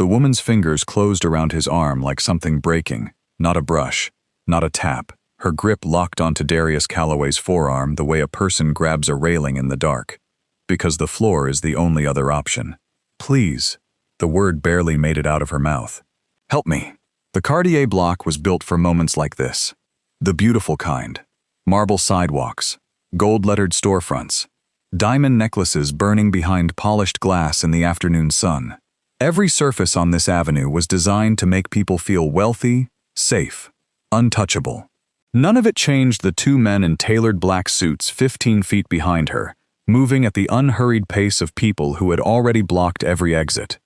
The woman's fingers closed around his arm like something breaking, not a brush, not a tap. Her grip locked onto Darius Calloway's forearm the way a person grabs a railing in the dark. Because the floor is the only other option. Please. The word barely made it out of her mouth. Help me. The Cartier block was built for moments like this. The beautiful kind. Marble sidewalks, gold-lettered storefronts, diamond necklaces burning behind polished glass in the afternoon sun. Every surface on this avenue was designed to make people feel wealthy, safe, untouchable. None of it changed the two men in tailored black suits 15 feet behind her, moving at the unhurried pace of people who had already blocked every exit.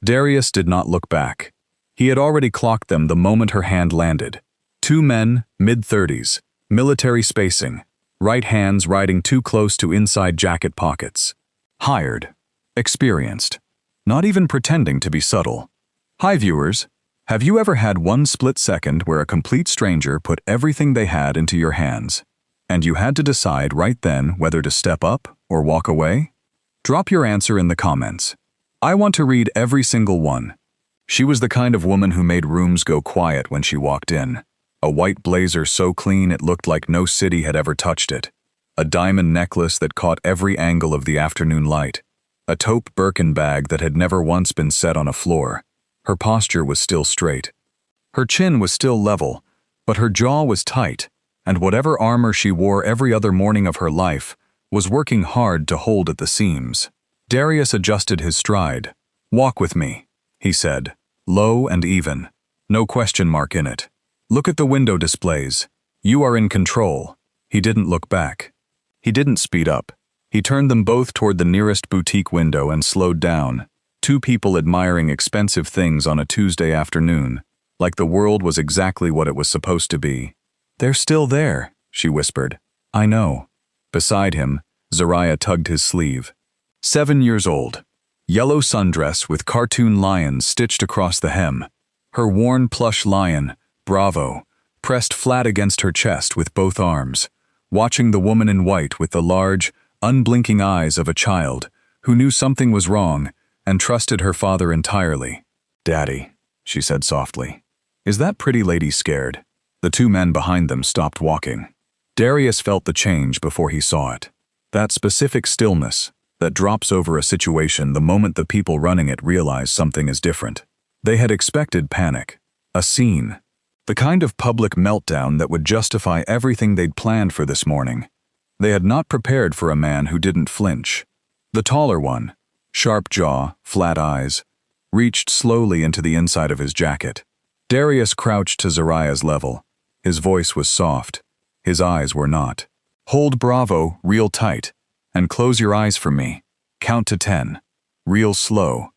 Darius did not look back. He had already clocked them the moment her hand landed. Two men, mid-30s, military spacing, right hands riding too close to inside jacket pockets. Hired. Experienced. Not even pretending to be subtle. Hi viewers, have you ever had one split second where a complete stranger put everything they had into your hands, and you had to decide right then whether to step up or walk away? Drop your answer in the comments. I want to read every single one. She was the kind of woman who made rooms go quiet when she walked in. A white blazer so clean it looked like no city had ever touched it. A diamond necklace that caught every angle of the afternoon light. A taupe Birkin bag that had never once been set on a floor. Her posture was still straight. Her chin was still level, but her jaw was tight, and whatever armor she wore every other morning of her life was working hard to hold at the seams. Darius adjusted his stride. Walk with me, he said, low and even. No question mark in it. Look at the window displays. You are in control. He didn't look back. He didn't speed up. He turned them both toward the nearest boutique window and slowed down. Two people admiring expensive things on a Tuesday afternoon, like the world was exactly what it was supposed to be. They're still there, she whispered. I know. Beside him, Zariah tugged his sleeve. 7 years old. Yellow sundress with cartoon lions stitched across the hem. Her worn plush lion, Bravo, pressed flat against her chest with both arms, watching the woman in white with the large, unblinking eyes of a child who knew something was wrong and trusted her father entirely. Daddy, she said softly. Is that pretty lady scared? The two men behind them stopped walking. Darius felt the change before he saw it. That specific stillness that drops over a situation the moment the people running it realize something is different. They had expected panic, a scene, the kind of public meltdown that would justify everything they'd planned for this morning. They had not prepared for a man who didn't flinch. The taller one, sharp jaw, flat eyes, reached slowly into the inside of his jacket. Darius crouched to Zariah's level. His voice was soft. His eyes were not. Hold Bravo real tight, and close your eyes for me. Count to 10. Real slow.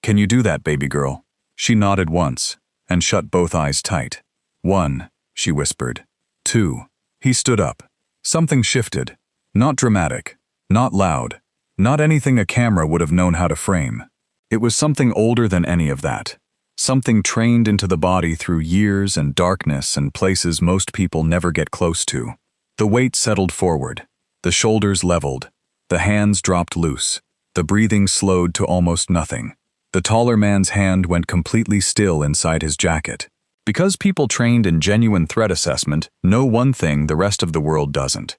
Can you do that, baby girl? She nodded once, and shut both eyes tight. 1, she whispered. 2. He stood up. Something shifted. Not dramatic. Not loud. Not anything a camera would have known how to frame. It was something older than any of that. Something trained into the body through years and darkness and places most people never get close to. The weight settled forward. The shoulders leveled. The hands dropped loose. The breathing slowed to almost nothing. The taller man's hand went completely still inside his jacket. Because people trained in genuine threat assessment know one thing the rest of the world doesn't.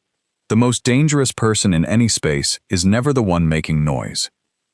The most dangerous person in any space is never the one making noise.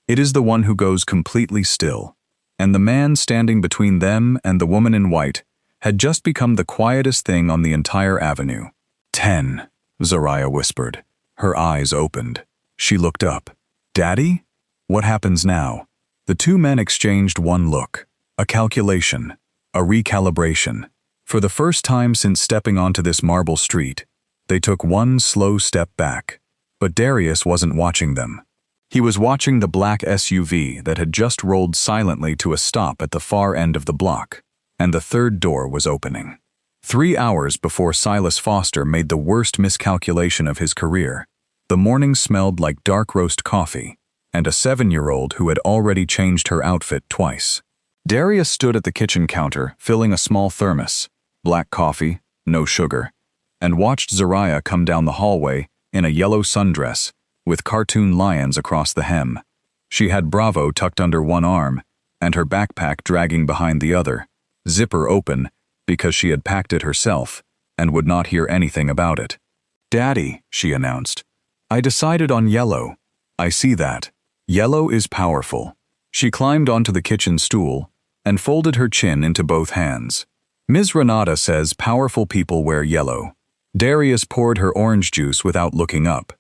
It is the one who goes completely still. And the man standing between them and the woman in white had just become the quietest thing on the entire avenue. 10, Zariah whispered. Her eyes opened. She looked up. Daddy? What happens now? The two men exchanged one look. A calculation. A recalibration. For the first time since stepping onto this marble street, they took one slow step back. But Darius wasn't watching them. He was watching the black SUV that had just rolled silently to a stop at the far end of the block, and the third door was opening. 3 hours before Silas Foster made the worst miscalculation of his career, the morning smelled like dark roast coffee, and a 7-year-old who had already changed her outfit twice. Darius stood at the kitchen counter, filling a small thermos, black coffee, no sugar, and watched Zariah come down the hallway in a yellow sundress with cartoon lions across the hem. She had Bravo tucked under one arm and her backpack dragging behind the other, zipper open because she had packed it herself and would not hear anything about it. "Daddy," she announced, "I decided on yellow. I see that. Yellow is powerful." She climbed onto the kitchen stool and folded her chin into both hands. "Ms. Renata says powerful people wear yellow." Darius poured her orange juice without looking up.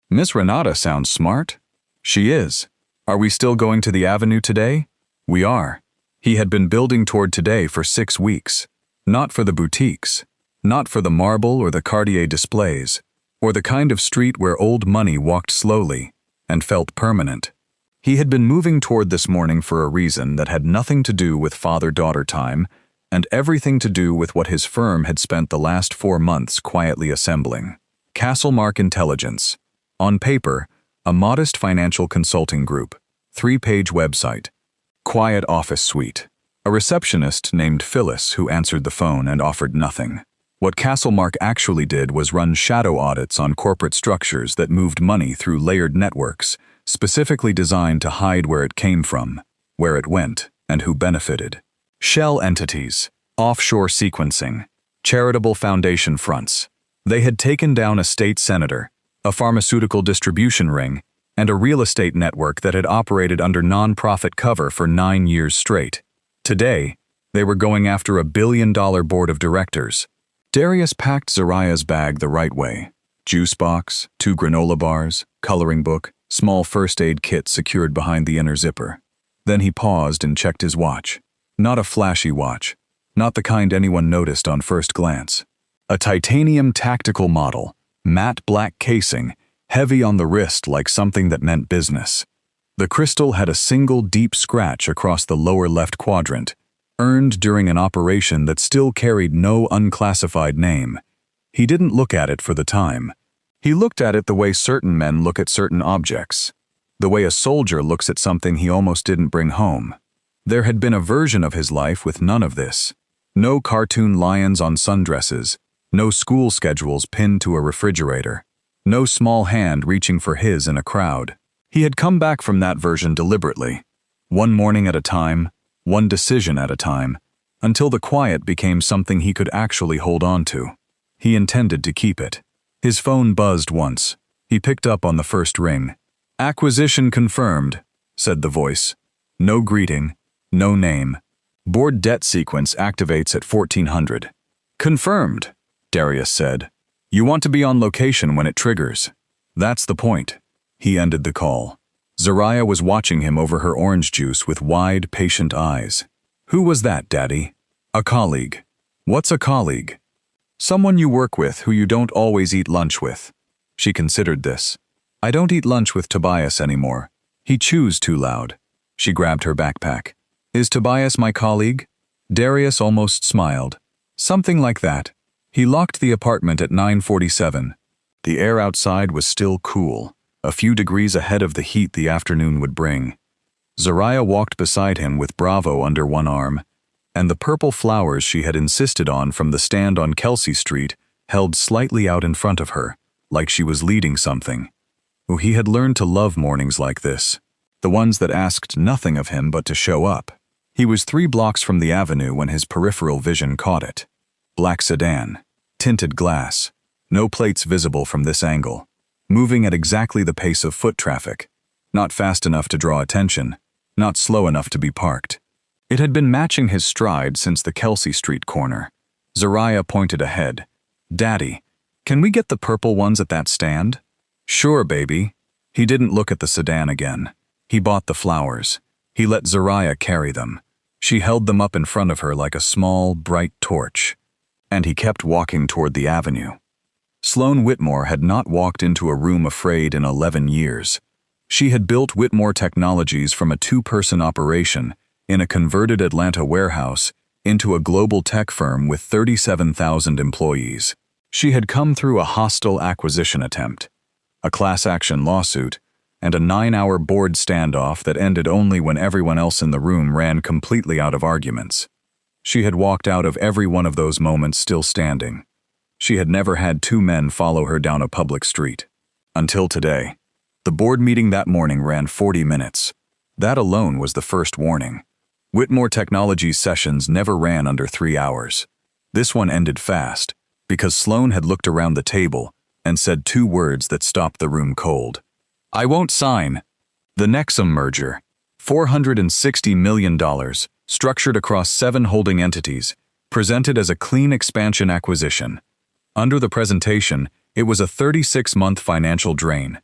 "Miss Renata sounds smart." "She is. Are we still going to the avenue today?" "We are." He had been building toward today for 6 weeks. Not for the boutiques. Not for the marble or the Cartier displays, or the kind of street where old money walked slowly and felt permanent. He had been moving toward this morning for a reason that had nothing to do with father-daughter time and everything to do with what his firm had spent the last 4 months quietly assembling. Castlemark Intelligence. On paper, a modest financial consulting group, 3-page website, quiet office suite, a receptionist named Phyllis who answered the phone and offered nothing. What Castlemark actually did was run shadow audits on corporate structures that moved money through layered networks, specifically designed to hide where it came from, where it went, and who benefited. Shell entities, offshore sequencing, charitable foundation fronts. They had taken down a state senator, a pharmaceutical distribution ring, and a real estate network that had operated under non-profit cover for 9 years straight. Today, they were going after a billion-dollar board of directors. Darius packed Zariah's bag the right way. Juice box, 2 granola bars, coloring book, small first aid kit secured behind the inner zipper. Then he paused and checked his watch. Not a flashy watch, not the kind anyone noticed on first glance. A titanium tactical model, matte black casing, heavy on the wrist like something that meant business. The crystal had a single deep scratch across the lower left quadrant, earned during an operation that still carried no unclassified name. He didn't look at it for the time. He looked at it the way certain men look at certain objects, the way a soldier looks at something he almost didn't bring home. There had been a version of his life with none of this. No cartoon lions on sundresses, no school schedules pinned to a refrigerator, no small hand reaching for his in a crowd. He had come back from that version deliberately, one morning at a time, one decision at a time, until the quiet became something he could actually hold on to. He intended to keep it. His phone buzzed once. He picked up on the first ring. "Acquisition confirmed," said the voice. No greeting, no name. "Board debt sequence activates at 1400. "Confirmed," Darius said. "You want to be on location when it triggers. That's the point." He ended the call. Zariah was watching him over her orange juice with wide, patient eyes. "Who was that, Daddy?" "A colleague." "What's a colleague?" "Someone you work with who you don't always eat lunch with." She considered this. "I don't eat lunch with Tobias anymore. He chews too loud." She grabbed her backpack. "Is Tobias my colleague?" Darius almost smiled. "Something like that." He locked the apartment at 9:47. The air outside was still cool, a few degrees ahead of the heat the afternoon would bring. Zariah walked beside him with Bravo under one arm, and the purple flowers she had insisted on from the stand on Kelsey Street held slightly out in front of her, like she was leading something. Oh, he had learned to love mornings like this, the ones that asked nothing of him but to show up. He was 3 blocks from the avenue when his peripheral vision caught it. Black sedan, tinted glass, no plates visible from this angle, moving at exactly the pace of foot traffic, not fast enough to draw attention, not slow enough to be parked. It had been matching his stride since the Kelsey Street corner. Zariah pointed ahead. "Daddy, can we get the purple ones at that stand?" "Sure, baby." He didn't look at the sedan again. He bought the flowers. He let Zariah carry them. She held them up in front of her like a small, bright torch. And he kept walking toward the avenue. Sloane Whitmore had not walked into a room afraid in 11 years. She had built Whitmore Technologies from a 2-person operation in a converted Atlanta warehouse into a global tech firm with 37,000 employees. She had come through a hostile acquisition attempt, a class-action lawsuit, and a 9-hour board standoff that ended only when everyone else in the room ran completely out of arguments. She had walked out of every one of those moments still standing. She had never had 2 men follow her down a public street. Until today. The board meeting that morning ran 40 minutes. That alone was the first warning. Whitmore Technologies sessions never ran under 3 hours. This one ended fast, because Sloane had looked around the table and said 2 words that stopped the room cold. "I won't sign." The Nexum merger, $460 million, structured across 7 holding entities, presented as a clean expansion acquisition. Under the presentation, it was a 36-month financial drain.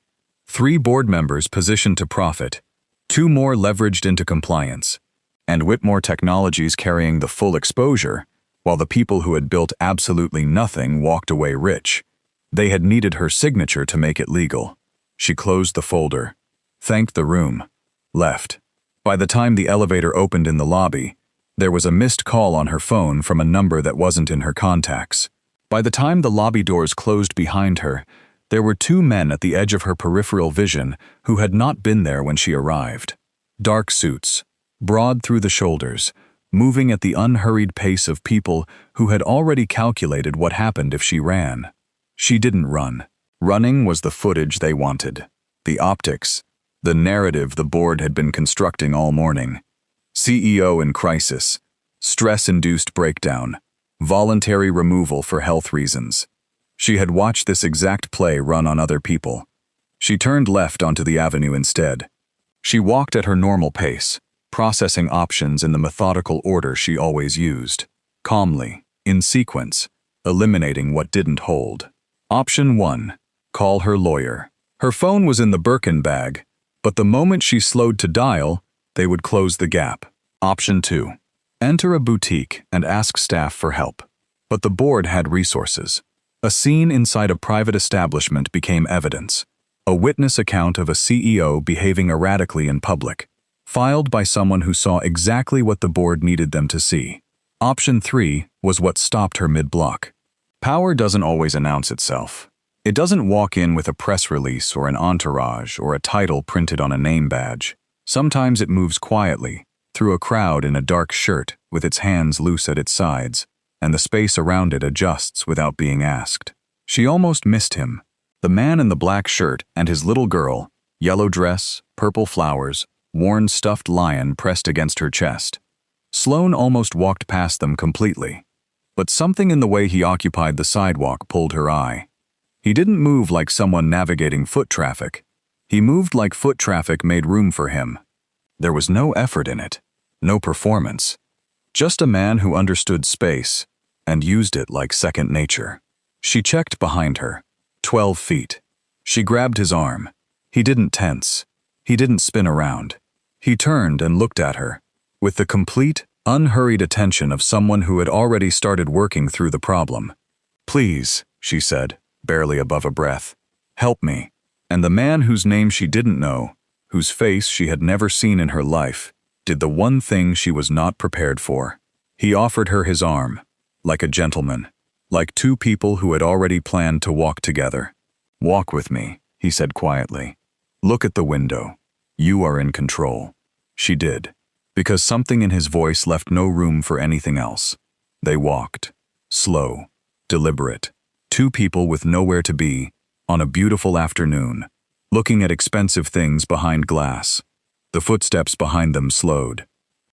3 board members positioned to profit, 2 more leveraged into compliance, and Whitmore Technologies carrying the full exposure, while the people who had built absolutely nothing walked away rich. They had needed her signature to make it legal. She closed the folder, thanked the room, left. By the time the elevator opened in the lobby, there was a missed call on her phone from a number that wasn't in her contacts. By the time the lobby doors closed behind her, there were 2 men at the edge of her peripheral vision who had not been there when she arrived. Dark suits, broad through the shoulders, moving at the unhurried pace of people who had already calculated what happened if she ran. She didn't run. Running was the footage they wanted. The optics, the narrative the board had been constructing all morning. CEO in crisis, stress-induced breakdown, voluntary removal for health reasons. She had watched this exact play run on other people. She turned left onto the avenue instead. She walked at her normal pace, processing options in the methodical order she always used. Calmly, in sequence, eliminating what didn't hold. Option 1. Call her lawyer. Her phone was in the Birkin bag, but the moment she slowed to dial, they would close the gap. Option 2. Enter a boutique and ask staff for help. But the board had resources. A scene inside a private establishment became evidence. A witness account of a CEO behaving erratically in public, filed by someone who saw exactly what the board needed them to see. Option 3 was what stopped her mid-block. Power doesn't always announce itself. It doesn't walk in with a press release or an entourage or a title printed on a name badge. Sometimes it moves quietly, through a crowd in a dark shirt with its hands loose at its sides, and the space around it adjusts without being asked. She almost missed him. The man in the black shirt and his little girl, yellow dress, purple flowers, worn stuffed lion pressed against her chest. Sloane almost walked past them completely. But something in the way he occupied the sidewalk pulled her eye. He didn't move like someone navigating foot traffic. He moved like foot traffic made room for him. There was no effort in it, no performance. Just a man who understood space and used it like second nature. She checked behind her. 12 feet. She grabbed his arm. He didn't tense. He didn't spin around. He turned and looked at her, with the complete, unhurried attention of someone who had already started working through the problem. "Please," she said, barely above a breath. "Help me." And the man whose name she didn't know, whose face she had never seen in her life, did the one thing she was not prepared for. He offered her his arm, like a gentleman, like 2 people who had already planned to walk together. "Walk with me," he said quietly. "Look at the window. You are in control." She did, because something in his voice left no room for anything else. They walked, slow, deliberate, 2 people with nowhere to be, on a beautiful afternoon, looking at expensive things behind glass. The footsteps behind them slowed.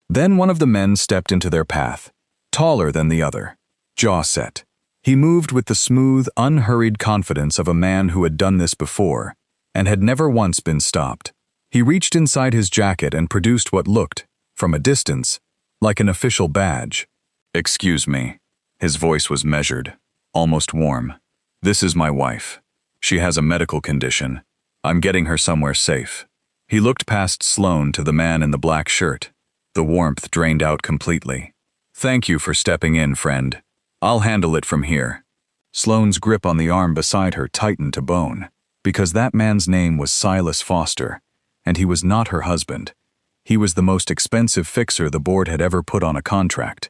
Then one of the men stepped into their path, taller than the other, jaw set. He moved with the smooth, unhurried confidence of a man who had done this before, and had never once been stopped. He reached inside his jacket and produced what looked, from a distance, like an official badge. "Excuse me." His voice was measured, almost warm. "This is my wife. She has a medical condition. I'm getting her somewhere safe." He looked past Sloane to the man in the black shirt. The warmth drained out completely. "Thank you for stepping in, friend. I'll handle it from here." Sloane's grip on the arm beside her tightened to bone, because that man's name was Silas Foster, and he was not her husband. He was the most expensive fixer the board had ever put on a contract.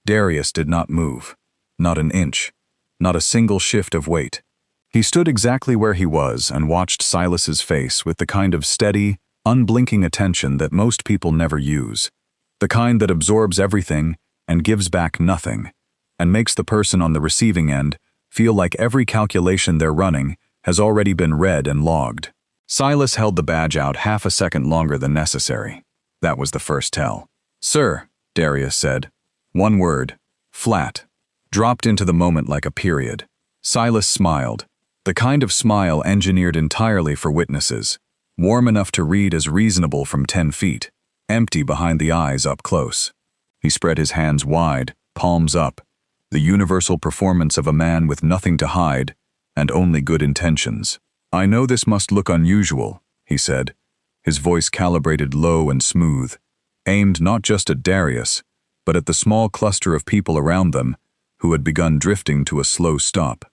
Darius did not move, not an inch, not a single shift of weight. He stood exactly where he was and watched Silas's face with the kind of steady, unblinking attention that most people never use, the kind that absorbs everything and gives back nothing, and makes the person on the receiving end feel like every calculation they're running has already been read and logged. Silas held the badge out half a second longer than necessary. That was the first tell. "Sir," Darius said. One word. Flat. Dropped into the moment like a period. Silas smiled. The kind of smile engineered entirely for witnesses. Warm enough to read as reasonable from 10 feet. Empty behind the eyes up close. He spread his hands wide, palms up. The universal performance of a man with nothing to hide, and only good intentions. "I know this must look unusual," he said, his voice calibrated low and smooth, aimed not just at Darius, but at the small cluster of people around them who had begun drifting to a slow stop.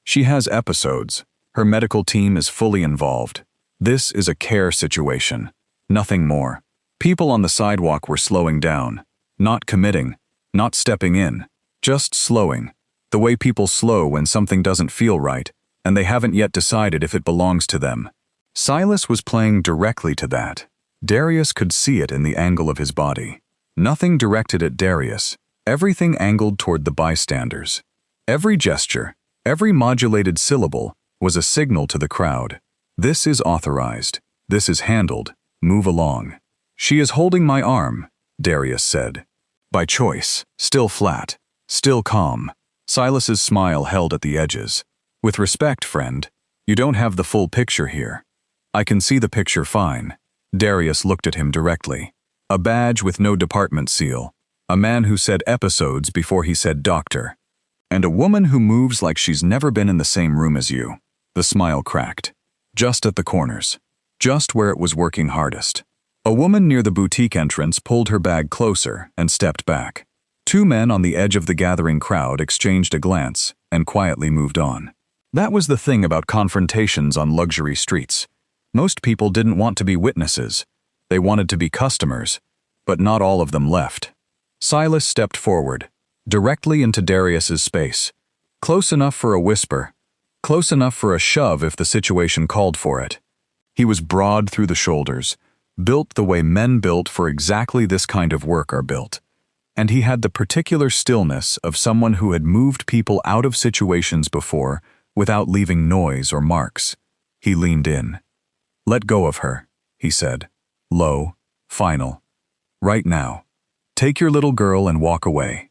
"She has episodes. Her medical team is fully involved. This is a care situation. Nothing more." People on the sidewalk were slowing down, not committing, not stepping in, just slowing, the way people slow when something doesn't feel right, and they haven't yet decided if it belongs to them. Silas was playing directly to that. Darius could see it in the angle of his body. Nothing directed at Darius, everything angled toward the bystanders. Every gesture, every modulated syllable was a signal to the crowd. "This is authorized. This is handled. Move along." "She is holding my arm," Darius said. By choice, still flat, still calm. Silas's smile held at the edges. "With respect, friend, you don't have the full picture here." "I can see the picture fine." Darius looked at him directly. A badge with no department seal. A man who said episodes before he said doctor. "And a woman who moves like she's never been in the same room as you." The smile cracked. Just at the corners. Just where it was working hardest. A woman near the boutique entrance pulled her bag closer and stepped back. Two men on the edge of the gathering crowd exchanged a glance and quietly moved on. That was the thing about confrontations on luxury streets. Most people didn't want to be witnesses. They wanted to be customers, but not all of them left. Silas stepped forward, directly into Darius's space. Close enough for a whisper, close enough for a shove if the situation called for it. He was broad through the shoulders, built the way men built for exactly this kind of work are built. And he had the particular stillness of someone who had moved people out of situations before without leaving noise or marks. He leaned in. "Let go of her," he said. Low, final. "Right now. Take your little girl and walk away.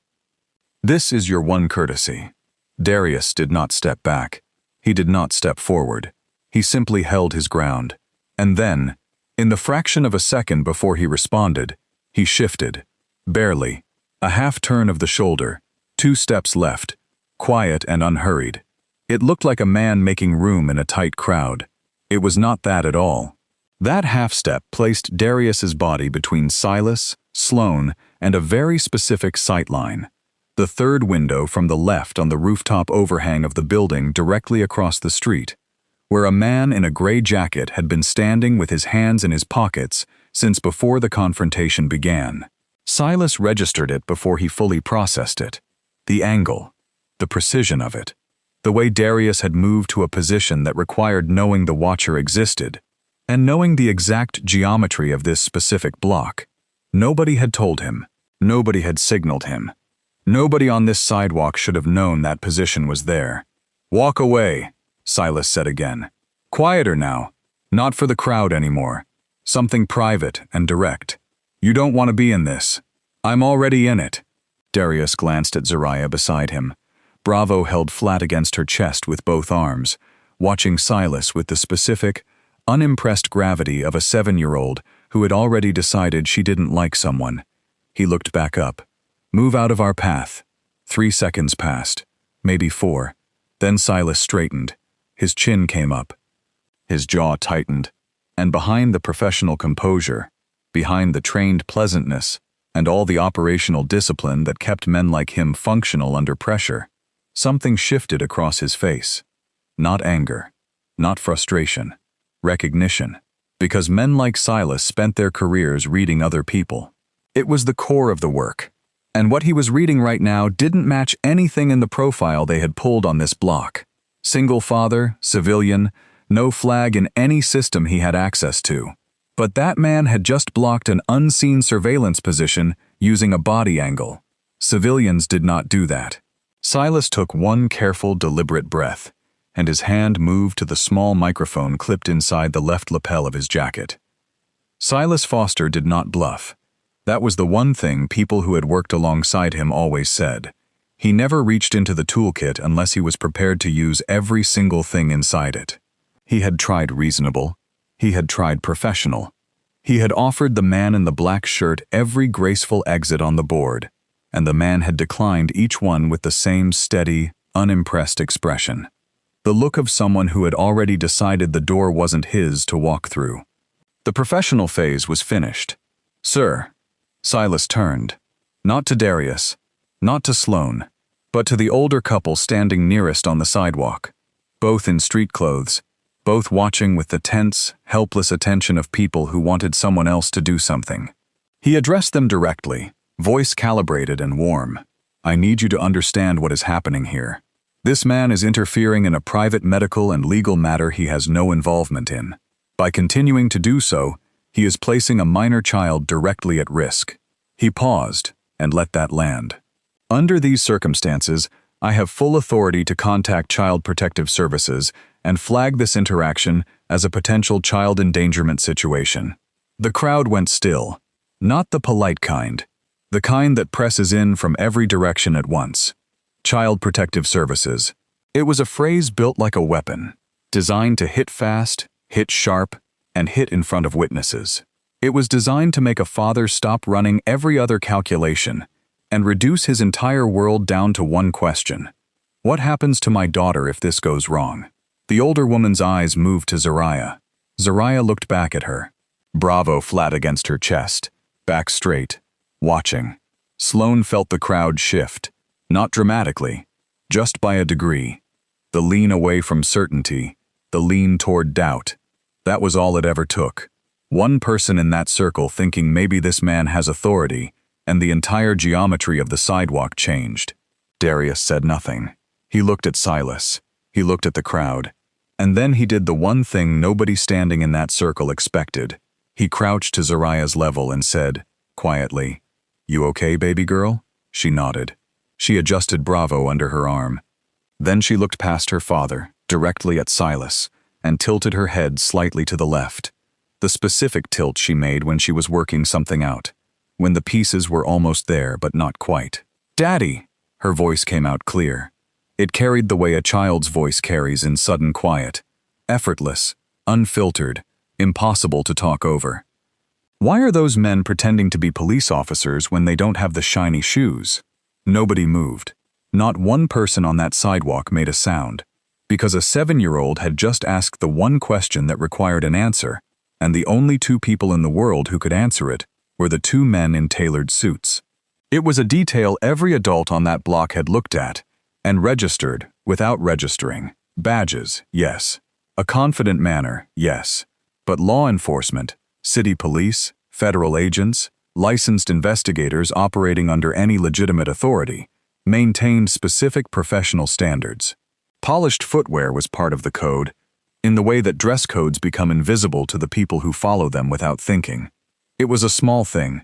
This is your one courtesy." Darius did not step back. He did not step forward. He simply held his ground. And then, in the fraction of a second before he responded, he shifted. Barely. A half turn of the shoulder. 2 steps left. Quiet and unhurried. It looked like a man making room in a tight crowd. It was not that at all. That half step placed Darius's body between Silas, Sloane, and a very specific sightline. The third window from the left on the rooftop overhang of the building directly across the street, where a man in a gray jacket had been standing with his hands in his pockets since before the confrontation began. Silas registered it before he fully processed it. The angle, the precision of it, the way Darius had moved to a position that required knowing the watcher existed, and knowing the exact geometry of this specific block. Nobody had told him. Nobody had signaled him. Nobody on this sidewalk should have known that position was there. "Walk away," Silas said again. "Quieter now. Not for the crowd anymore. Something private and direct. You don't want to be in this. I'm already in it." Darius glanced at Zariah beside him. Bravo held flat against her chest with both arms, watching Silas with the specific, unimpressed gravity of a 7-year-old who had already decided she didn't like someone. He looked back up. "Move out of our path." 3 seconds passed, maybe 4. Then Silas straightened. His chin came up. His jaw tightened. And behind the professional composure, behind the trained pleasantness, and all the operational discipline that kept men like him functional under pressure, something shifted across his face. Not anger, not frustration, recognition. Because men like Silas spent their careers reading other people. It was the core of the work. And what he was reading right now didn't match anything in the profile they had pulled on this block. Single father, civilian, no flag in any system he had access to. But that man had just blocked an unseen surveillance position using a body angle. Civilians did not do that. Silas took one careful, deliberate breath, and his hand moved to the small microphone clipped inside the left lapel of his jacket. Silas Foster did not bluff. That was the one thing people who had worked alongside him always said. He never reached into the toolkit unless he was prepared to use every single thing inside it. He had tried reasonable. He had tried professional. He had offered the man in the black shirt every graceful exit on the board, and the man had declined each one with the same steady, unimpressed expression. The look of someone who had already decided the door wasn't his to walk through. The professional phase was finished. "Sir." Silas turned. Not to Darius, not to Sloane, but to the older couple standing nearest on the sidewalk, both in street clothes, both watching with the tense, helpless attention of people who wanted someone else to do something. He addressed them directly, voice calibrated and warm. "I need you to understand what is happening here. This man is interfering in a private medical and legal matter he has no involvement in. By continuing to do so, he is placing a minor child directly at risk." He paused and let that land. "Under these circumstances, I have full authority to contact Child Protective Services and flag this interaction as a potential child endangerment situation." The crowd went still. Not the polite kind. The kind that presses in from every direction at once. Child Protective Services. It was a phrase built like a weapon, designed to hit fast, hit sharp, and hit in front of witnesses. It was designed to make a father stop running every other calculation and reduce his entire world down to one question. What happens to my daughter if this goes wrong? The older woman's eyes moved to Zariah. Zariah looked back at her. Bravo flat against her chest, back straight, watching. Sloane felt the crowd shift, not dramatically, just by a degree. The lean away from certainty, the lean toward doubt. That was all it ever took. One person in that circle thinking maybe this man has authority, and the entire geometry of the sidewalk changed. Darius said nothing. He looked at Silas. He looked at the crowd. And then he did the one thing nobody standing in that circle expected. He crouched to Zariah's level and said, quietly, "You okay, baby girl?" She nodded. She adjusted Bravo under her arm. Then she looked past her father, directly at Silas, and tilted her head slightly to the left. The specific tilt she made when she was working something out, when the pieces were almost there but not quite. "Daddy!" Her voice came out clear. It carried the way a child's voice carries in sudden quiet. Effortless, unfiltered, impossible to talk over. Why are those men pretending to be police officers when they don't have the shiny shoes? Nobody moved. Not one person on that sidewalk made a sound, because a 7-year-old had just asked the one question that required an answer, and the only two people in the world who could answer it were the two men in tailored suits. It was a detail every adult on that block had looked at, and registered without registering. Badges, yes. A confident manner, yes. But law enforcement, city police, federal agents, licensed investigators operating under any legitimate authority, maintained specific professional standards. Polished footwear was part of the code, in the way that dress codes become invisible to the people who follow them without thinking. It was a small thing,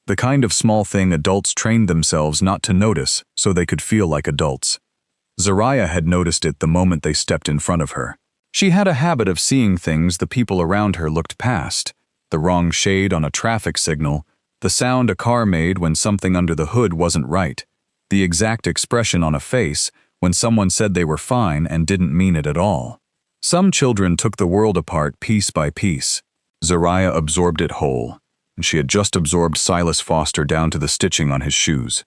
the kind of small thing adults trained themselves not to notice so they could feel like adults. Zariah had noticed it the moment they stepped in front of her. She had a habit of seeing things the people around her looked past, the wrong shade on a traffic signal, the sound a car made when something under the hood wasn't right, the exact expression on a face when someone said they were fine and didn't mean it at all. Some children took the world apart piece by piece. Zariah absorbed it whole, and she had just absorbed Silas Foster down to the stitching on his shoes.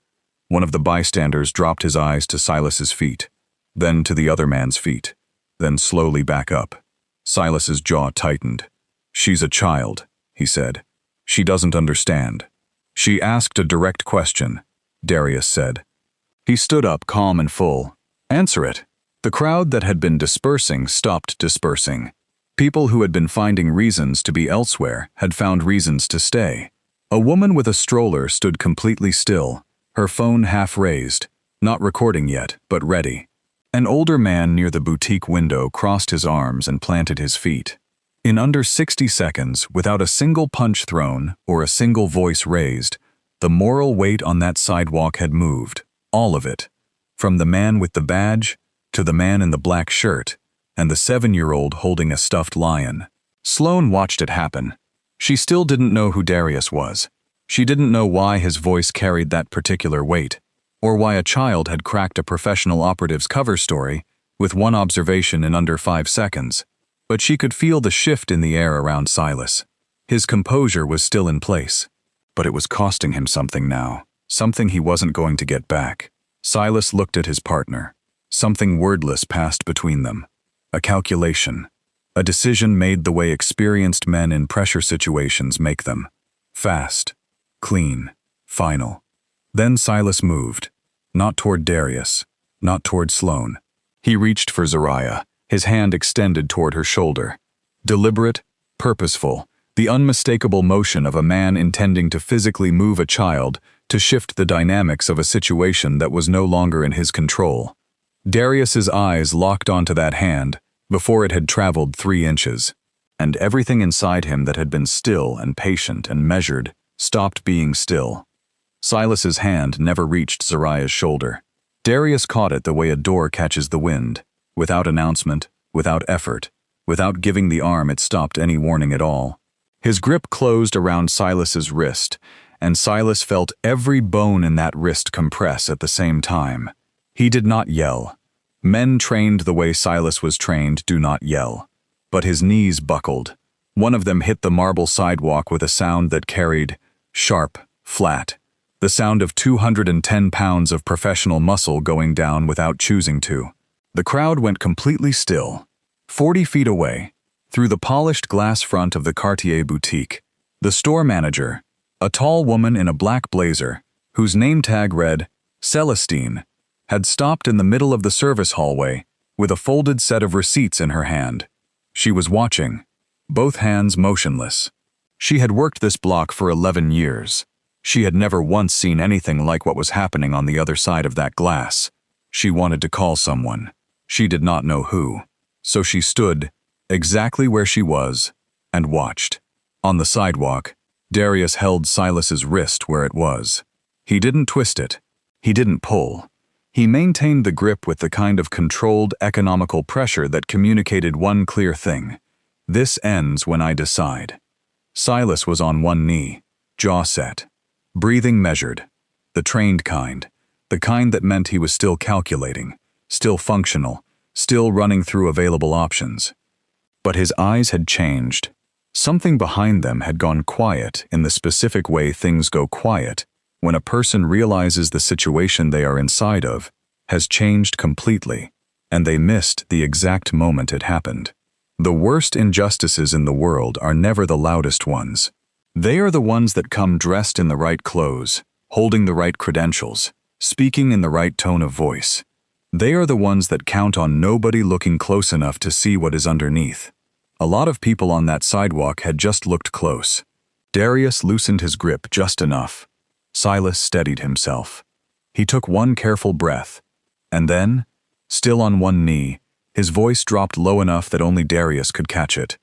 One of the bystanders dropped his eyes to Silas's feet, then to the other man's feet, then slowly back up. Silas's jaw tightened. "She's a child," he said. "She doesn't understand." "She asked a direct question," Darius said. He stood up calm and full. "Answer it." The crowd that had been dispersing stopped dispersing. People who had been finding reasons to be elsewhere had found reasons to stay. A woman with a stroller stood completely still, her phone half raised, not recording yet, but ready. An older man near the boutique window crossed his arms and planted his feet. In under 60 seconds, without a single punch thrown or a single voice raised, the moral weight on that sidewalk had moved, all of it, from the man with the badge to the man in the black shirt and the 7-year-old holding a stuffed lion. Sloane watched it happen. She still didn't know who Darius was. She didn't know why his voice carried that particular weight, or why a child had cracked a professional operative's cover story with one observation in under 5 seconds, but she could feel the shift in the air around Silas. His composure was still in place, but it was costing him something now, something he wasn't going to get back. Silas looked at his partner. Something wordless passed between them. A calculation. A decision made the way experienced men in pressure situations make them. Fast. Clean. Final. Then Silas moved. Not toward Darius. Not toward Sloane. He reached for Zariah, his hand extended toward her shoulder. Deliberate, purposeful, the unmistakable motion of a man intending to physically move a child to shift the dynamics of a situation that was no longer in his control. Darius's eyes locked onto that hand before it had traveled 3 inches, and everything inside him that had been still and patient and measured stopped being still. Silas's hand never reached Zariah's shoulder. Darius caught it the way a door catches the wind, without announcement, without effort, without giving the arm it stopped any warning at all. His grip closed around Silas's wrist, and Silas felt every bone in that wrist compress at the same time. He did not yell. Men trained the way Silas was trained do not yell. But his knees buckled. One of them hit the marble sidewalk with a sound that carried, sharp, flat, the sound of 210 pounds of professional muscle going down without choosing to. The crowd went completely still. 40 feet away, through the polished glass front of the Cartier boutique, the store manager, a tall woman in a black blazer, whose name tag read, Celestine, had stopped in the middle of the service hallway with a folded set of receipts in her hand. She was watching, both hands motionless. She had worked this block for 11 years. She had never once seen anything like what was happening on the other side of that glass. She wanted to call someone. She did not know who. So she stood, exactly where she was, and watched. On the sidewalk, Darius held Silas's wrist where it was. He didn't twist it. He didn't pull. He maintained the grip with the kind of controlled, economical pressure that communicated one clear thing. This ends when I decide. Silas was on one knee, jaw set, breathing measured, the trained kind, the kind that meant he was still calculating, still functional, still running through available options. But his eyes had changed. Something behind them had gone quiet in the specific way things go quiet when a person realizes the situation they are inside of has changed completely, and they missed the exact moment it happened. The worst injustices in the world are never the loudest ones. They are the ones that come dressed in the right clothes, holding the right credentials, speaking in the right tone of voice. They are the ones that count on nobody looking close enough to see what is underneath. A lot of people on that sidewalk had just looked close. Darius loosened his grip just enough. Silas steadied himself. He took one careful breath, and then, still on one knee, his voice dropped low enough that only Darius could catch it.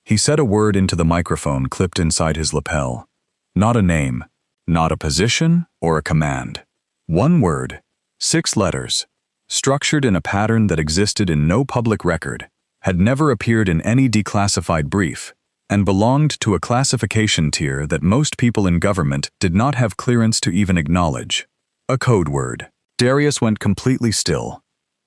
He said a word into the microphone clipped inside his lapel. Not a name, not a position or a command. One word, 6 letters, structured in a pattern that existed in no public record, had never appeared in any declassified brief, and belonged to a classification tier that most people in government did not have clearance to even acknowledge. A code word. Darius went completely still.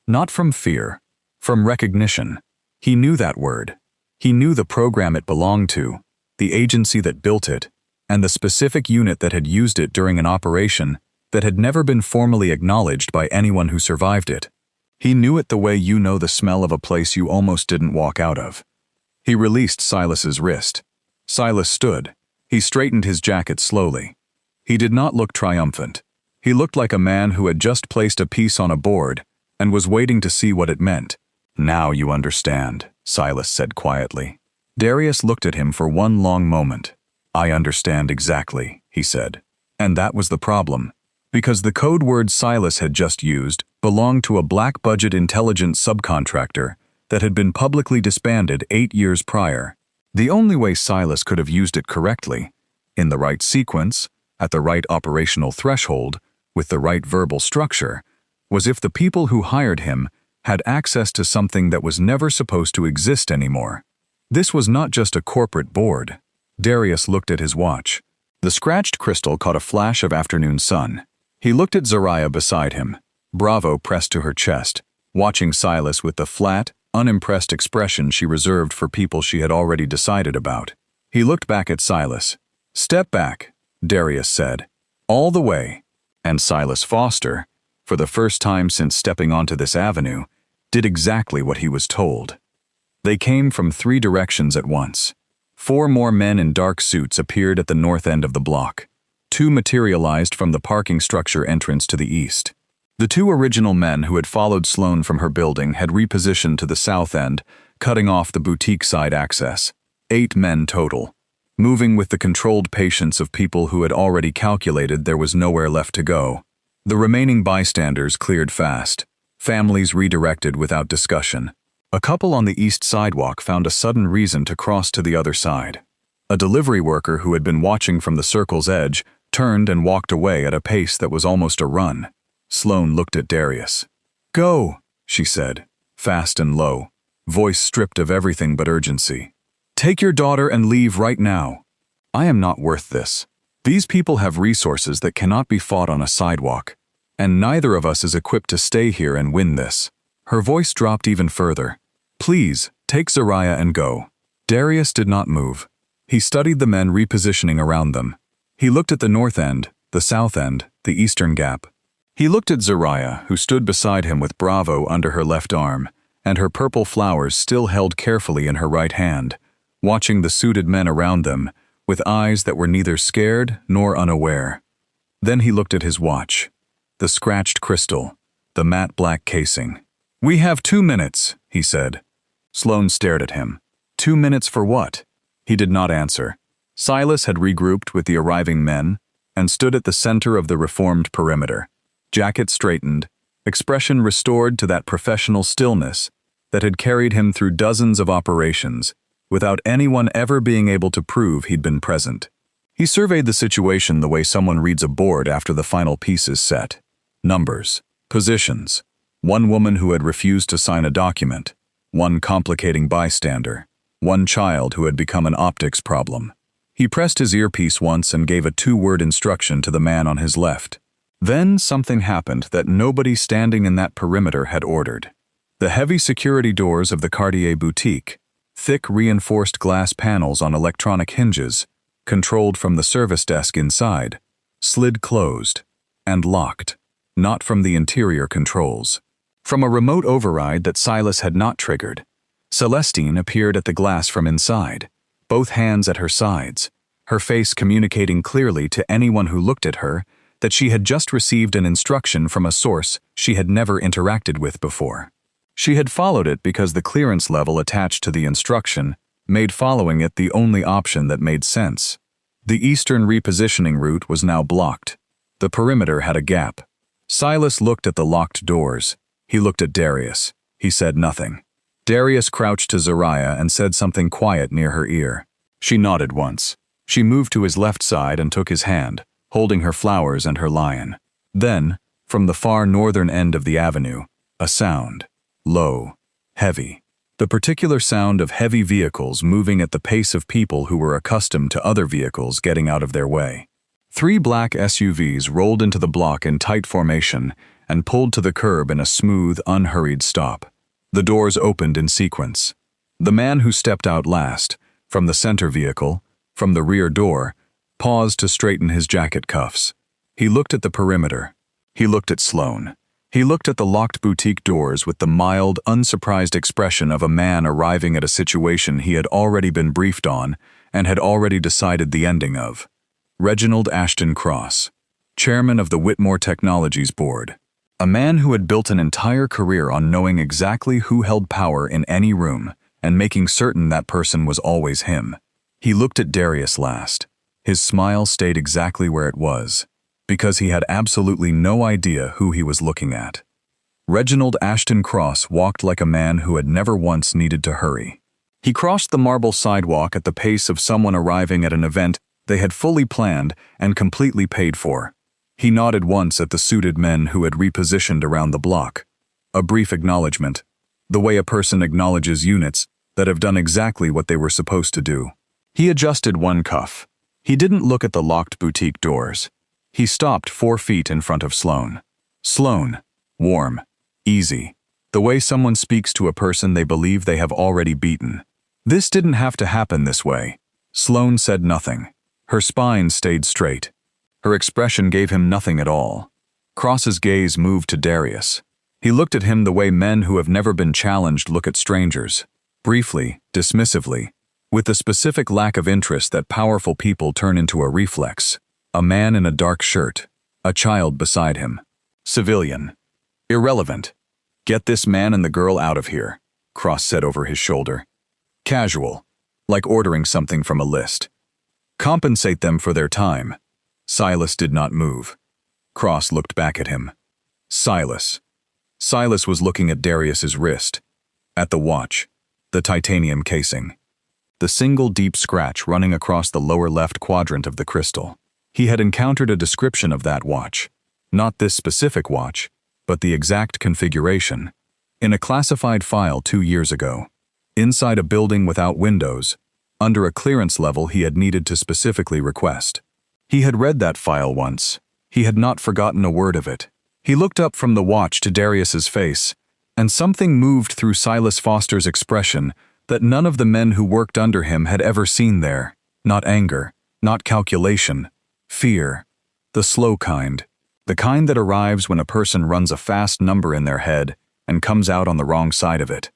Not from fear, from recognition. He knew that word. He knew the program it belonged to, the agency that built it, and the specific unit that had used it during an operation that had never been formally acknowledged by anyone who survived it. He knew it the way you know the smell of a place you almost didn't walk out of. He released Silas's wrist. Silas stood. He straightened his jacket slowly. He did not look triumphant. He looked like a man who had just placed a piece on a board and was waiting to see what it meant. Now you understand, Silas said quietly. Darius looked at him for one long moment. I understand exactly, he said. And that was the problem. Because the code word Silas had just used belonged to a black-budget intelligence subcontractor that had been publicly disbanded 8 years prior. The only way Silas could have used it correctly, in the right sequence, at the right operational threshold, with the right verbal structure, was if the people who hired him had access to something that was never supposed to exist anymore. This was not just a corporate board. Darius looked at his watch. The The scratched crystal caught a flash of afternoon sun. He looked at Zariah beside him, Bravo pressed to her chest, watching Silas with the flat, unimpressed expression she reserved for people she had already decided about. He looked back at Silas. "Step back," Darius said. "All the way." And Silas Foster, for the first time since stepping onto this avenue, did exactly what he was told. They came from 3 directions at once. 4 more men in dark suits appeared at the north end of the block. 2 materialized from the parking structure entrance to the east. The 2 original men who had followed Sloane from her building had repositioned to the south end, cutting off the boutique side access. 8 men total, moving with the controlled patience of people who had already calculated there was nowhere left to go. The remaining bystanders cleared fast, families redirected without discussion. A couple on the east sidewalk found a sudden reason to cross to the other side. A delivery worker who had been watching from the circle's edge turned and walked away at a pace that was almost a run. Sloane looked at Darius. "Go," she said, fast and low, voice stripped of everything but urgency. "Take your daughter and leave right now. I am not worth this. These people have resources that cannot be fought on a sidewalk, and neither of us is equipped to stay here and win this." Her voice dropped even further. "Please, take Zariah and go." Darius did not move. He studied the men repositioning around them. He looked at the north end, the south end, the eastern gap. He looked at Zariah, who stood beside him with Bravo under her left arm, and her purple flowers still held carefully in her right hand, watching the suited men around them, with eyes that were neither scared nor unaware. Then he looked at his watch. The scratched crystal, the matte black casing. "We have 2 minutes, he said. Sloane stared at him. 2 minutes for what? He did not answer. Silas had regrouped with the arriving men and stood at the center of the reformed perimeter. Jacket straightened, expression restored to that professional stillness that had carried him through dozens of operations without anyone ever being able to prove he'd been present. He surveyed the situation the way someone reads a board after the final piece is set. Numbers, positions, 1 woman who had refused to sign a document, 1 complicating bystander, 1 child who had become an optics problem. He pressed his earpiece once and gave a 2-word instruction to the man on his left. Then something happened that nobody standing in that perimeter had ordered. The heavy security doors of the Cartier boutique, thick reinforced glass panels on electronic hinges, controlled from the service desk inside, slid closed and locked, not from the interior controls. From a remote override that Silas had not triggered, Celestine appeared at the glass from inside, both hands at her sides, her face communicating clearly to anyone who looked at her that she had just received an instruction from a source she had never interacted with before. She had followed it because the clearance level attached to the instruction made following it the only option that made sense. The eastern repositioning route was now blocked. The perimeter had a gap. Silas looked at the locked doors. He looked at Darius. He said nothing. Darius crouched to Zariah and said something quiet near her ear. She nodded once. She moved to his left side and took his hand, holding her flowers and her lion. Then, from the far northern end of the avenue, a sound. Low, heavy. The particular sound of heavy vehicles moving at the pace of people who were accustomed to other vehicles getting out of their way. 3 black SUVs rolled into the block in tight formation and pulled to the curb in a smooth, unhurried stop. The doors opened in sequence. The man who stepped out last, from the center vehicle, from the rear door, paused to straighten his jacket cuffs. He looked at the perimeter. He looked at Sloane. He looked at the locked boutique doors with the mild, unsurprised expression of a man arriving at a situation he had already been briefed on and had already decided the ending of. Reginald Ashton Cross, chairman of the Whitmore Technologies Board. A man who had built an entire career on knowing exactly who held power in any room and making certain that person was always him. He looked at Darius last. His smile stayed exactly where it was, because he had absolutely no idea who he was looking at. Reginald Ashton Cross walked like a man who had never once needed to hurry. He crossed the marble sidewalk at the pace of someone arriving at an event they had fully planned and completely paid for. He nodded once at the suited men who had repositioned around the block. A brief acknowledgement, the way a person acknowledges units that have done exactly what they were supposed to do. He adjusted one cuff. He didn't look at the locked boutique doors. He stopped 4 feet in front of Sloane. Sloane. Warm. Easy. The way someone speaks to a person they believe they have already beaten. This didn't have to happen this way. Sloane said nothing. Her spine stayed straight. Her expression gave him nothing at all. Cross's gaze moved to Darius. He looked at him the way men who have never been challenged look at strangers. Briefly, dismissively, with the specific lack of interest that powerful people turn into a reflex. A man in a dark shirt. A child beside him. Civilian. Irrelevant. Get this man and the girl out of here, Cross said over his shoulder. Casual. Like ordering something from a list. Compensate them for their time. Silas did not move. Cross looked back at him. Silas. Silas was looking at Darius's wrist. At the watch. The titanium casing. The single deep scratch running across the lower left quadrant of the crystal. He had encountered a description of that watch. Not this specific watch, but the exact configuration. In a classified file 2 years ago. Inside a building without windows. Under a clearance level he had needed to specifically request. He had read that file once. He had not forgotten a word of it. He looked up from the watch to Darius's face, and something moved through Silas Foster's expression that none of the men who worked under him had ever seen there. Not anger, not calculation, fear. The slow kind. The kind that arrives when a person runs a fast number in their head and comes out on the wrong side of it.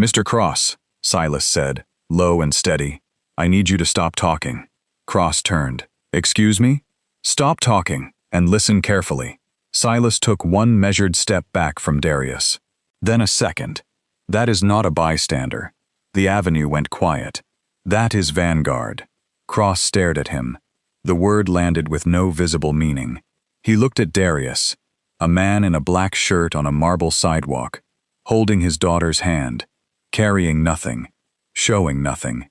Mr. Cross, Silas said, low and steady, I need you to stop talking. Cross turned. Excuse me? Stop talking and listen carefully. Silas took 1 measured step back from Darius. Then a second. That is not a bystander. The avenue went quiet. That is Vanguard. Cross stared at him. The word landed with no visible meaning. He looked at Darius, a man in a black shirt on a marble sidewalk, holding his daughter's hand, carrying nothing, showing nothing,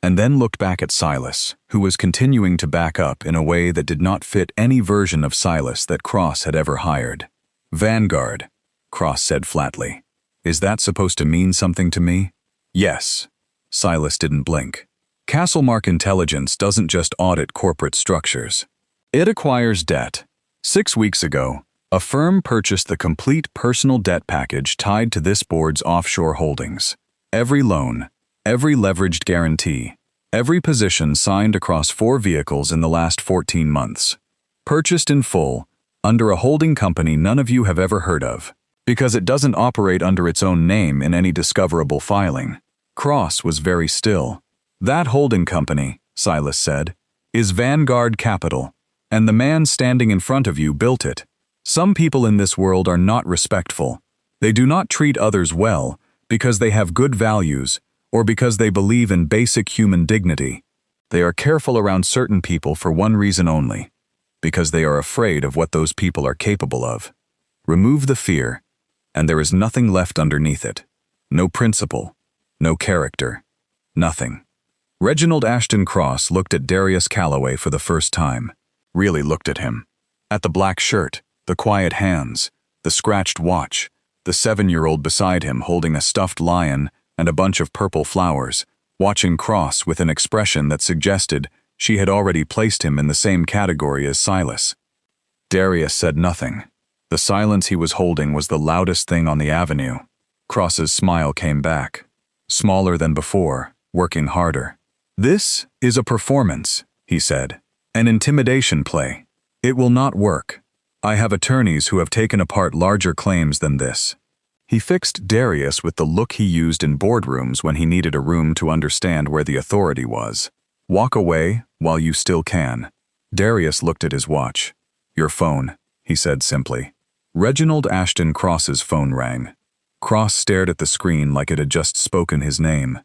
and then looked back at Silas, who was continuing to back up in a way that did not fit any version of Silas that Cross had ever hired. Vanguard, Cross said flatly. Is that supposed to mean something to me? Yes. Silas didn't blink. Castlemark Intelligence doesn't just audit corporate structures. It acquires debt. 6 weeks ago, a firm purchased the complete personal debt package tied to this board's offshore holdings. Every loan, every leveraged guarantee, every position signed across 4 vehicles in the last 14 months. Purchased in full, under a holding company none of you have ever heard of, because it doesn't operate under its own name in any discoverable filing. Cross was very still. That holding company, Silas said, is Vanguard Capital, and the man standing in front of you built it. Some people in this world are not respectful. They do not treat others well because they have good values or because they believe in basic human dignity. They are careful around certain people for one reason only, because they are afraid of what those people are capable of. Remove the fear, and there is nothing left underneath it. No principle, no character, nothing. Reginald Ashton Cross looked at Darius Calloway for the first time. Really looked at him. At the black shirt, the quiet hands, the scratched watch, the 7-year-old beside him holding a stuffed lion and a bunch of purple flowers, watching Cross with an expression that suggested she had already placed him in the same category as Silas. Darius said nothing. The silence he was holding was the loudest thing on the avenue. Cross's smile came back. Smaller than before, working harder. This is a performance, he said. An intimidation play. It will not work. I have attorneys who have taken apart larger claims than this. He fixed Darius with the look he used in boardrooms when he needed a room to understand where the authority was. Walk away while you still can. Darius looked at his watch. Your phone, he said simply. Reginald Ashton Cross's phone rang. Cross stared at the screen like it had just spoken his name.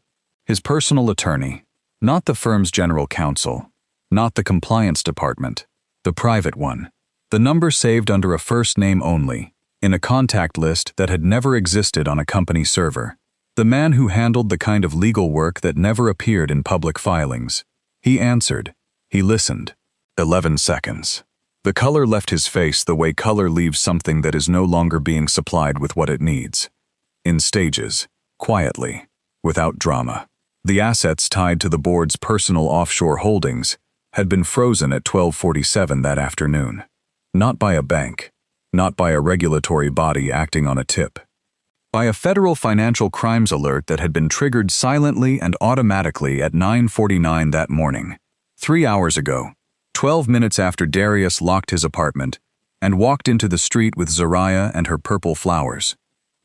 His personal attorney. Not the firm's general counsel. Not the compliance department. The private one. The number saved under a first name only, in a contact list that had never existed on a company server. The man who handled the kind of legal work that never appeared in public filings. He answered. He listened. 11 seconds. The color left his face the way color leaves something that is no longer being supplied with what it needs. In stages, quietly, without drama. The assets tied to the board's personal offshore holdings, had been frozen at 12:47 that afternoon. Not by a bank, not by a regulatory body acting on a tip. By a federal financial crimes alert that had been triggered silently and automatically at 9:49 that morning. 3 hours ago, 12 minutes after Darius locked his apartment and walked into the street with Zariah and her purple flowers.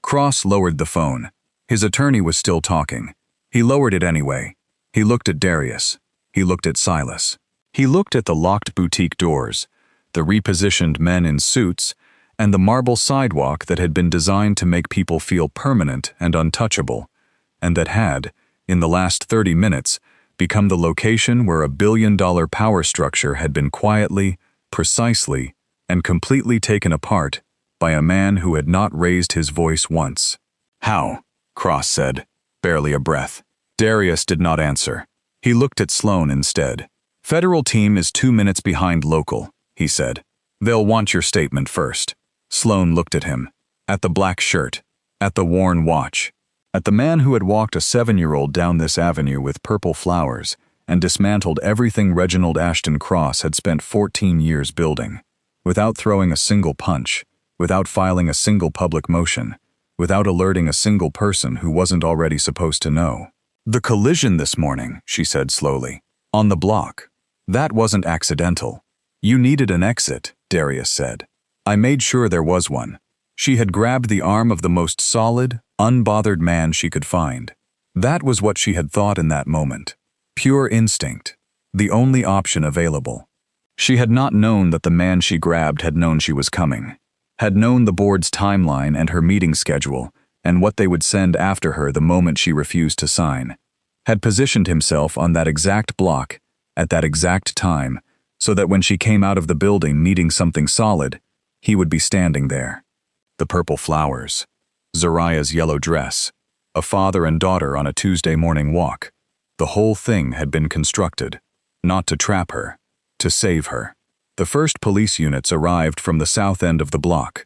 Cross lowered the phone. His attorney was still talking. He lowered it anyway. He looked at Darius. He looked at Silas. He looked at the locked boutique doors, the repositioned men in suits, and the marble sidewalk that had been designed to make people feel permanent and untouchable, and that had, in the last 30 minutes, become the location where a billion-dollar power structure had been quietly, precisely, and completely taken apart by a man who had not raised his voice once. "How?" Cross said, barely a breath. Darius did not answer. He looked at Sloane instead. "Federal team is 2 minutes behind local," he said. "They'll want your statement first." Sloane looked at him, at the black shirt, at the worn watch, at the man who had walked a 7-year-old down this avenue with purple flowers and dismantled everything Reginald Ashton Cross had spent 14 years building, without throwing a single punch, without filing a single public motion, without alerting a single person who wasn't already supposed to know. "The collision this morning," she said slowly, "on the block. That wasn't accidental. You needed an exit," Darius said. "I made sure there was one." She had grabbed the arm of the most solid, unbothered man she could find. That was what she had thought in that moment. Pure instinct. The only option available. She had not known that the man she grabbed had known she was coming, had known the board's timeline and her meeting schedule, and what they would send after her the moment she refused to sign, had positioned himself on that exact block, at that exact time, so that when she came out of the building needing something solid, he would be standing there. The purple flowers, Zariah's yellow dress, a father and daughter on a Tuesday morning walk. The whole thing had been constructed, not to trap her, to save her. The first police units arrived from the south end of the block.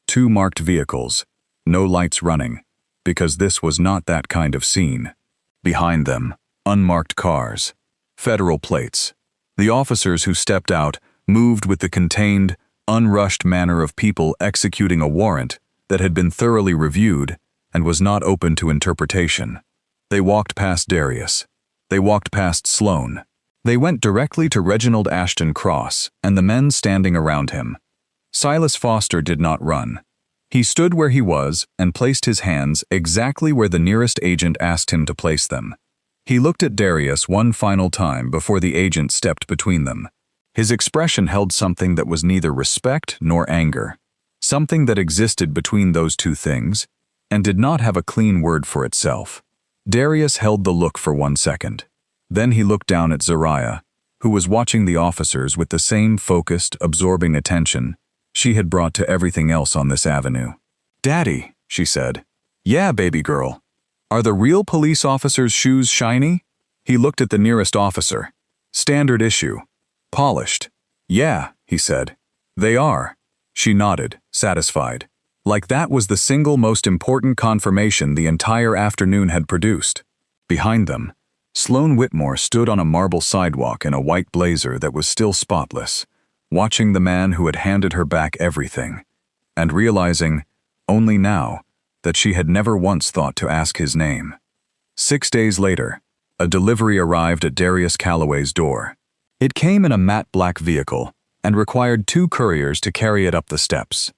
2 marked vehicles, no lights running, because this was not that kind of scene. Behind them, unmarked cars, federal plates. The officers who stepped out moved with the contained, unrushed manner of people executing a warrant that had been thoroughly reviewed and was not open to interpretation. They walked past Darius. They walked past Sloane. They went directly to Reginald Ashton Cross and the men standing around him. Silas Foster did not run. He stood where he was and placed his hands exactly where the nearest agent asked him to place them. He looked at Darius one final time before the agent stepped between them. His expression held something that was neither respect nor anger, something that existed between those two things and did not have a clean word for itself. Darius held the look for 1 second. Then he looked down at Zariah, who was watching the officers with the same focused, absorbing attention she had brought to everything else on this avenue. "Daddy," she said. "Yeah, baby girl. Are the real police officers' shoes shiny?" He looked at the nearest officer. "Standard issue. Polished." "Yeah," he said. "They are." She nodded, satisfied. Like that was the single most important confirmation the entire afternoon had produced. Behind them, Sloane Whitmore stood on a marble sidewalk in a white blazer that was still spotless, watching the man who had handed her back everything, and realizing, only now, that she had never once thought to ask his name. 6 days later, a delivery arrived at Darius Calloway's door. It came in a matte black vehicle and required 2 couriers to carry it up the steps.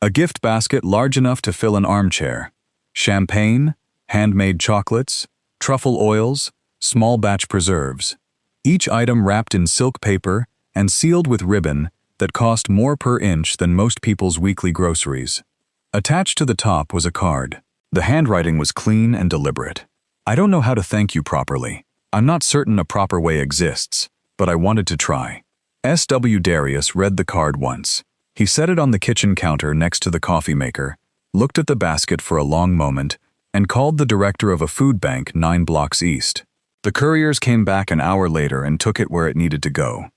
A gift basket large enough to fill an armchair, champagne, handmade chocolates, truffle oils, small batch preserves, each item wrapped in silk paper and sealed with ribbon that cost more per inch than most people's weekly groceries. Attached to the top was a card. The handwriting was clean and deliberate. "I don't know how to thank you properly. I'm not certain a proper way exists, but I wanted to try." S.W. Darius read the card once. He set it on the kitchen counter next to the coffee maker, looked at the basket for a long moment, and called the director of a food bank 9 blocks east. The couriers came back an hour later and took it where it needed to go.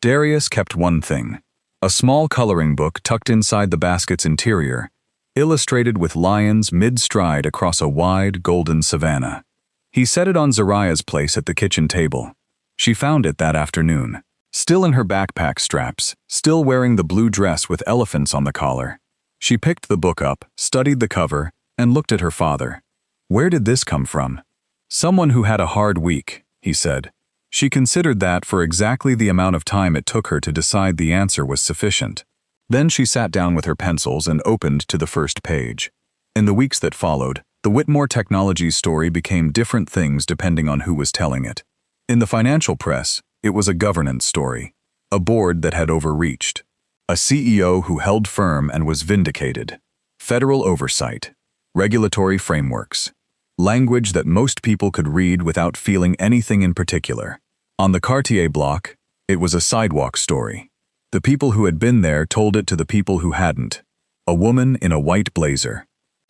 Darius kept one thing, a small coloring book tucked inside the basket's interior, illustrated with lions mid-stride across a wide, golden savanna. He set it on Zariah's place at the kitchen table. She found it that afternoon. Still in her backpack straps, still wearing the blue dress with elephants on the collar. She picked the book up, studied the cover, and looked at her father. Where did this come from? Someone who had a hard week, he said. She considered that for exactly the amount of time it took her to decide the answer was sufficient. Then she sat down with her pencils and opened to the first page. In the weeks that followed, the Whitmore Technologies story became different things depending on who was telling it. In the financial press, it was a governance story. A board that had overreached. A CEO who held firm and was vindicated. Federal oversight. Regulatory frameworks. Language that most people could read without feeling anything in particular. On the Cartier block, it was a sidewalk story. The people who had been there told it to the people who hadn't. A woman in a white blazer.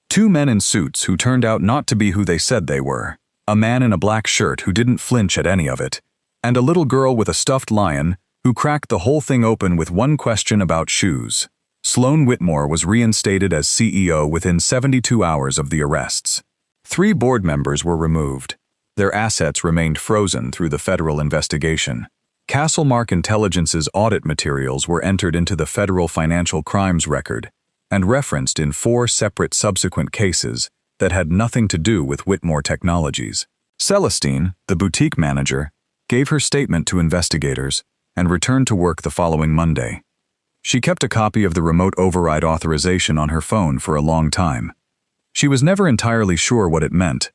Two men in suits who turned out not to be who they said they were. A man in a black shirt who didn't flinch at any of it. And a little girl with a stuffed lion who cracked the whole thing open with one question about shoes. Sloane Whitmore was reinstated as CEO within 72 hours of the arrests. 3 board members were removed. Their assets remained frozen through the federal investigation. Castlemark Intelligence's audit materials were entered into the federal financial crimes record and referenced in 4 separate subsequent cases that had nothing to do with Whitmore Technologies. Celestine, the boutique manager, gave her statement to investigators and returned to work the following Monday. She kept a copy of the remote override authorization on her phone for a long time. She was never entirely sure what it meant.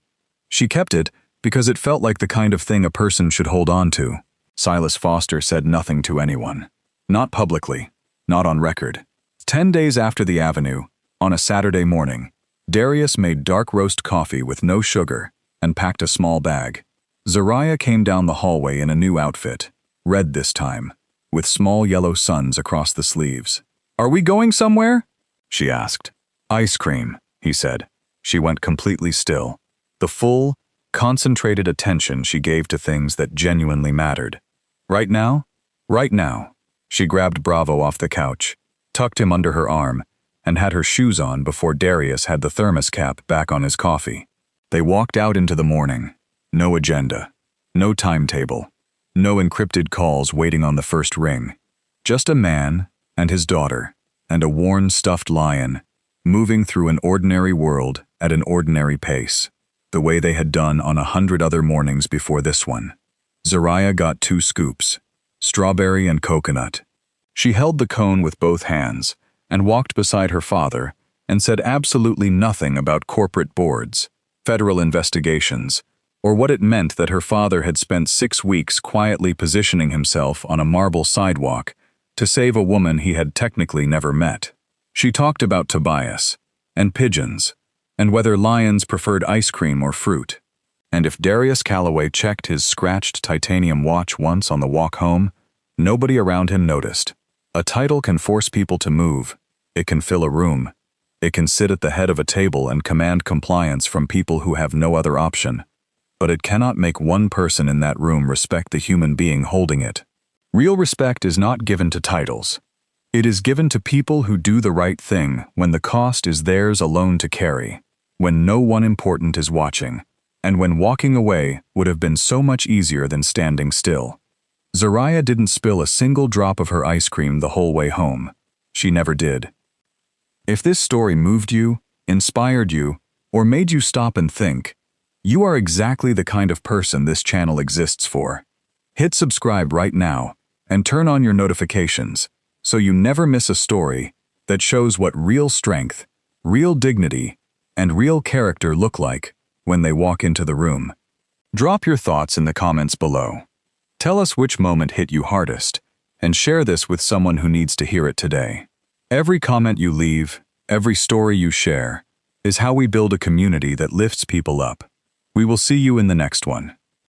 She kept it because it felt like the kind of thing a person should hold on to. Silas Foster said nothing to anyone. Not publicly. Not on record. 10 days after the Avenue, on a Saturday morning, Darius made dark roast coffee with no sugar and packed a small bag. Zariah came down the hallway in a new outfit, red this time, with small yellow suns across the sleeves. "Are we going somewhere?" she asked. "Ice cream," he said. She went completely still. The full, concentrated attention she gave to things that genuinely mattered. "Right now?" "Right now." She grabbed Bravo off the couch, tucked him under her arm, and had her shoes on before Darius had the thermos cap back on his coffee. They walked out into the morning. No agenda. No timetable. No encrypted calls waiting on the first ring. Just a man and his daughter and a worn stuffed lion moving through an ordinary world at an ordinary pace, the way they had done on 100 other mornings before this one. Zariah got 2 scoops, strawberry and coconut. She held the cone with both hands and walked beside her father and said absolutely nothing about corporate boards, federal investigations, or what it meant that her father had spent 6 weeks quietly positioning himself on a marble sidewalk to save a woman he had technically never met. She talked about Tobias, and pigeons, and whether lions preferred ice cream or fruit. And if Darius Calloway checked his scratched titanium watch once on the walk home, nobody around him noticed. A title can force people to move. It can fill a room. It can sit at the head of a table and command compliance from people who have no other option. But it cannot make one person in that room respect the human being holding it. Real respect is not given to titles. It is given to people who do the right thing when the cost is theirs alone to carry, when no one important is watching, and when walking away would have been so much easier than standing still. Zariah didn't spill a single drop of her ice cream the whole way home. She never did. If this story moved you, inspired you, or made you stop and think, you are exactly the kind of person this channel exists for. Hit subscribe right now and turn on your notifications so you never miss a story that shows what real strength, real dignity, and real character look like when they walk into the room. Drop your thoughts in the comments below. Tell us which moment hit you hardest, and share this with someone who needs to hear it today. Every comment you leave, every story you share, is how we build a community that lifts people up. We will see you in the next one.